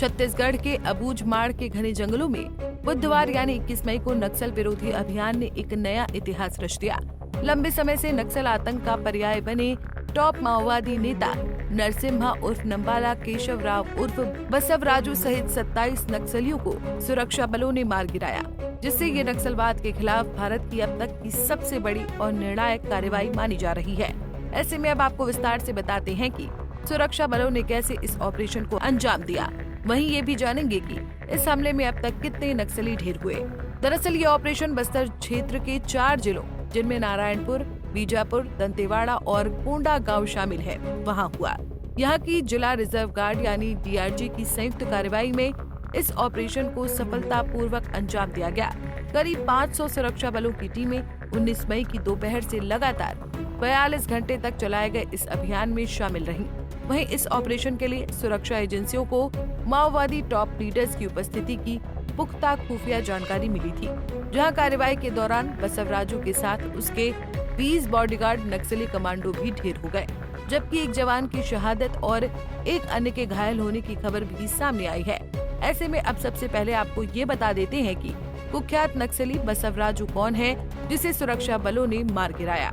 छत्तीसगढ़ के अबूझमाड़ के घने जंगलों में बुधवार यानी 21 मई को नक्सल विरोधी अभियान ने एक नया इतिहास रच दिया। लंबे समय से नक्सल आतंक का पर्याय बने टॉप माओवादी नेता नरसिम्हा उर्फ नंबाला केशव राव उर्फ बसवराजू सहित 27 नक्सलियों को सुरक्षा बलों ने मार गिराया, जिससे ये नक्सलवाद के खिलाफ भारत की अब तक की सबसे बड़ी और निर्णायक कार्रवाई मानी जा रही है। ऐसे में अब आपको विस्तार से बताते हैं कि सुरक्षा बलों ने कैसे इस ऑपरेशन को अंजाम दिया। वहीं ये भी जानेंगे कि इस हमले में अब तक कितने नक्सली ढेर हुए। दरअसल ये ऑपरेशन बस्तर क्षेत्र के 4 जिलों जिनमें नारायणपुर, बीजापुर, दंतेवाड़ा और कोंडा गांव शामिल है, वहां हुआ। यहां की जिला रिजर्व गार्ड यानी डीआरजी की संयुक्त कार्रवाई में इस ऑपरेशन को सफलतापूर्वक अंजाम दिया गया। करीब 500 सुरक्षा बलों की टीमें 19 मई की दोपहर से लगातार 42 घंटे तक चलाए गए इस अभियान में शामिल रहीं। वहीं इस ऑपरेशन के लिए सुरक्षा एजेंसियों को माओवादी टॉप लीडर्स की उपस्थिति की पुख्ता खुफिया जानकारी मिली थी, जहां कार्रवाई के दौरान बसवराजू के साथ उसके 20 बॉडीगार्ड नक्सली कमांडो भी ढेर हो गए, जबकि एक जवान की शहादत और एक अन्य के घायल होने की खबर भी सामने आई है। ऐसे में अब सबसे पहले आपको ये बता देते हैं कि कुख्यात नक्सली बसवराजू कौन है, जिसे सुरक्षा बलों ने मार गिराया।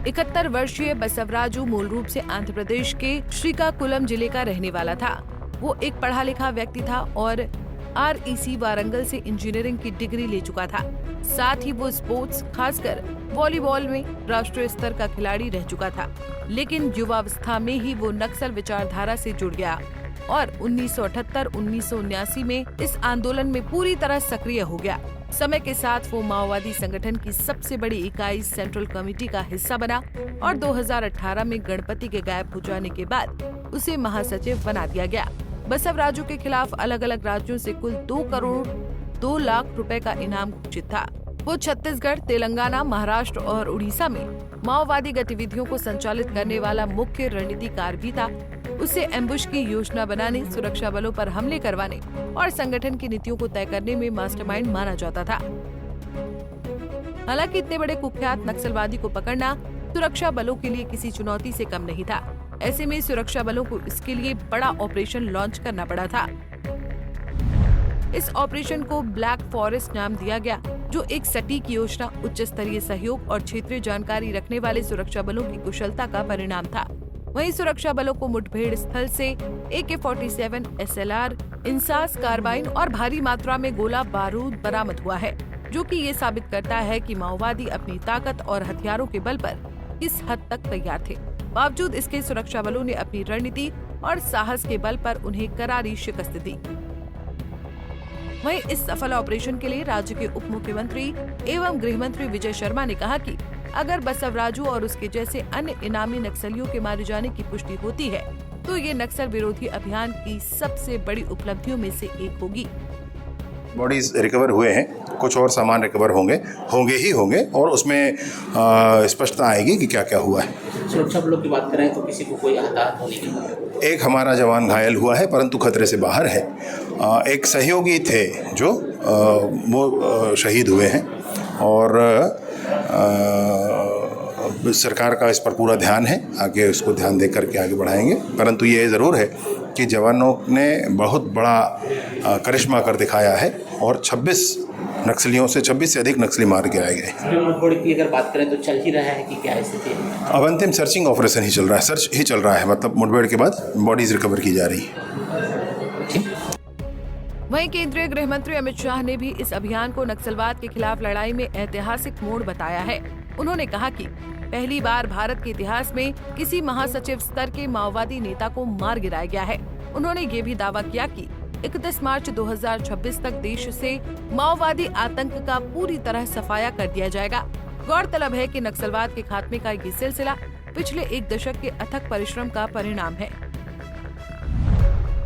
71 वर्षीय बसवराजू मूल रूप से आंध्र प्रदेश के श्रीकाकुलम जिले का रहने वाला था। वो एक पढ़ा लिखा व्यक्ति था और REC वारंगल से इंजीनियरिंग की डिग्री ले चुका था। साथ ही वो स्पोर्ट्स, खासकर वॉलीबॉल में राष्ट्रीय स्तर का खिलाड़ी रह चुका था। लेकिन युवावस्था में ही वो नक्सल विचारधारा से जुड़ गया और 1978-1979 में इस आंदोलन में पूरी तरह सक्रिय हो गया। समय के साथ वो माओवादी संगठन की सबसे बड़ी इकाई सेंट्रल कमेटी का हिस्सा बना और 2018 में गणपति के गायब हो जाने के बाद उसे महासचिव बना दिया गया। बसवराजू के खिलाफ अलग अलग राज्यों से कुल 2 करोड़ 2 लाख रुपए का इनाम घोषित था। वो छत्तीसगढ़, तेलंगाना, महाराष्ट्र और उड़ीसा में माओवादी गतिविधियों को संचालित करने वाला मुख्य रणनीतिकार भी था। उसे एम्बुश की योजना बनाने, सुरक्षा बलों पर हमले करवाने और संगठन की नीतियों को तय करने में मास्टरमाइंड माना जाता था। हालांकि इतने बड़े कुख्यात नक्सलवादी को पकड़ना सुरक्षा बलों के लिए किसी चुनौती से कम नहीं था। ऐसे में सुरक्षा बलों को इसके लिए बड़ा ऑपरेशन लॉन्च करना पड़ा था। इस ऑपरेशन को ब्लैक फॉरेस्ट नाम दिया गया, जो एक सटीक योजना, उच्च स्तरीय सहयोग और क्षेत्रीय जानकारी रखने वाले सुरक्षा बलों की कुशलता का परिणाम था। वहीं सुरक्षा बलों को मुठभेड़ स्थल से AK-47, SLR, इंसास कार्बाइन और भारी मात्रा में गोला बारूद बरामद हुआ है, जो कि ये साबित करता है कि माओवादी अपनी ताकत और हथियारों के बल पर किस हद तक तैयार थे। बावजूद इसके सुरक्षा बलों ने अपनी रणनीति और साहस के बल पर उन्हें करारी शिकस्त दी। वहीं इस सफल ऑपरेशन के लिए राज्य के उप मुख्यमंत्री एवं गृह मंत्री विजय शर्मा ने कहा कि अगर बसवराजू और उसके जैसे अन्य इनामी नक्सलियों के मारे जाने की पुष्टि होती है तो ये नक्सल विरोधी अभियान की सबसे बड़ी उपलब्धियों में से एक होगी। बॉडीज रिकवर हुए हैं, कुछ और सामान रिकवर होंगे और उसमें स्पष्टता आएगी कि क्या क्या हुआ है। सुरक्षा बलों की बात करें तो किसी को कोई हताहत होने की खबर? एक हमारा जवान घायल हुआ है परंतु खतरे से बाहर है। एक सहयोगी थे जो वो शहीद हुए हैं और सरकार का इस पर पूरा ध्यान है। आगे उसको ध्यान दे करके आगे बढ़ाएंगे। परंतु ये ज़रूर है कि जवानों ने बहुत बड़ा करिश्मा कर दिखाया है और 26 नक्सलियों से 26 से अधिक नक्सली मार गिराए गए। मुठभेड़ की अगर बात करें तो चल ही रहा है कि क्या स्थिति है? अब अंतिम सर्चिंग ऑपरेशन ही चल रहा है, सर्च ही चल रहा है, मतलब मुठभेड़ के बाद बॉडीज रिकवर की जा रही है। वहीं केंद्रीय गृह मंत्री अमित शाह ने भी इस अभियान को नक्सलवाद के खिलाफ लड़ाई में ऐतिहासिक मोड़ बताया है। उन्होंने कहा कि पहली बार भारत के इतिहास में किसी महासचिव स्तर के माओवादी नेता को मार गिराया गया है। उन्होंने ये भी दावा किया कि 31 मार्च 2026 तक देश से माओवादी आतंक का पूरी तरह सफाया कर दिया जाएगा। गौरतलब है कि नक्सलवाद के खात्मे का ये सिलसिला पिछले 1 दशक के अथक परिश्रम का परिणाम है।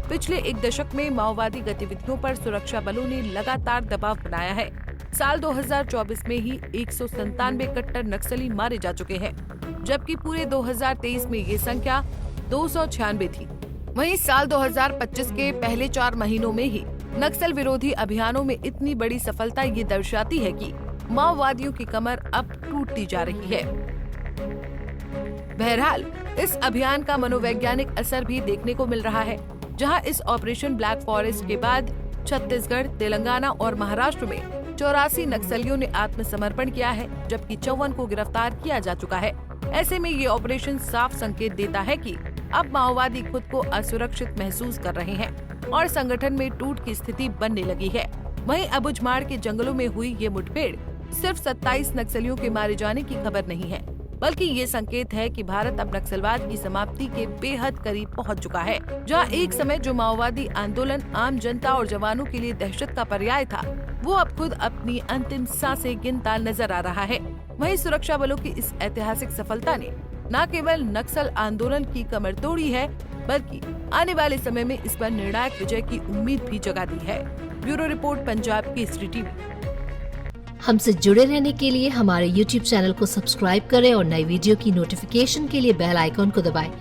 पिछले 1 दशक में माओवादी गतिविधियों पर सुरक्षा बलों ने लगातार दबाव बनाया है। साल 2024 में ही 197 कट्टर नक्सली मारे जा चुके हैं, जबकि पूरे 2023 में ये संख्या 296 थी। वहीं साल 2025 के पहले 4 महीनों में ही नक्सल विरोधी अभियानों में इतनी बड़ी सफलता ये दर्शाती है कि माओवादियों की कमर अब टूटती जा रही है। बहरहाल इस अभियान का मनोवैज्ञानिक असर भी देखने को मिल रहा है, जहां इस ऑपरेशन ब्लैक फॉरेस्ट के बाद छत्तीसगढ़, तेलंगाना और महाराष्ट्र में 84 नक्सलियों ने आत्मसमर्पण किया है, जबकि 54 को गिरफ्तार किया जा चुका है। ऐसे में ये ऑपरेशन साफ संकेत देता है कि अब माओवादी खुद को असुरक्षित महसूस कर रहे हैं और संगठन में टूट की स्थिति बनने लगी है। वहीं अबुझमाड़ के जंगलों में हुई ये मुठभेड़ सिर्फ 27 नक्सलियों के मारे जाने की खबर नहीं है, बल्कि ये संकेत है कि भारत अब नक्सलवाद की समाप्ति के बेहद करीब पहुंच चुका है। जहां एक समय जो माओवादी आंदोलन आम जनता और जवानों के लिए दहशत का पर्याय था, वो अब खुद अपनी अंतिम सांसें गिनता नजर आ रहा है। वहीं सुरक्षा बलों की इस ऐतिहासिक सफलता ने न केवल नक्सल आंदोलन की कमर तोड़ी है, बल्कि आने वाले समय में इस पर निर्णायक विजय की उम्मीद भी जगा दी है। Bureau report, Punjab Kesari TV. हमसे जुड़े रहने के लिए हमारे YouTube चैनल को सब्सक्राइब करें और नई वीडियो की नोटिफिकेशन के लिए बेल आइकॉन को दबाएं।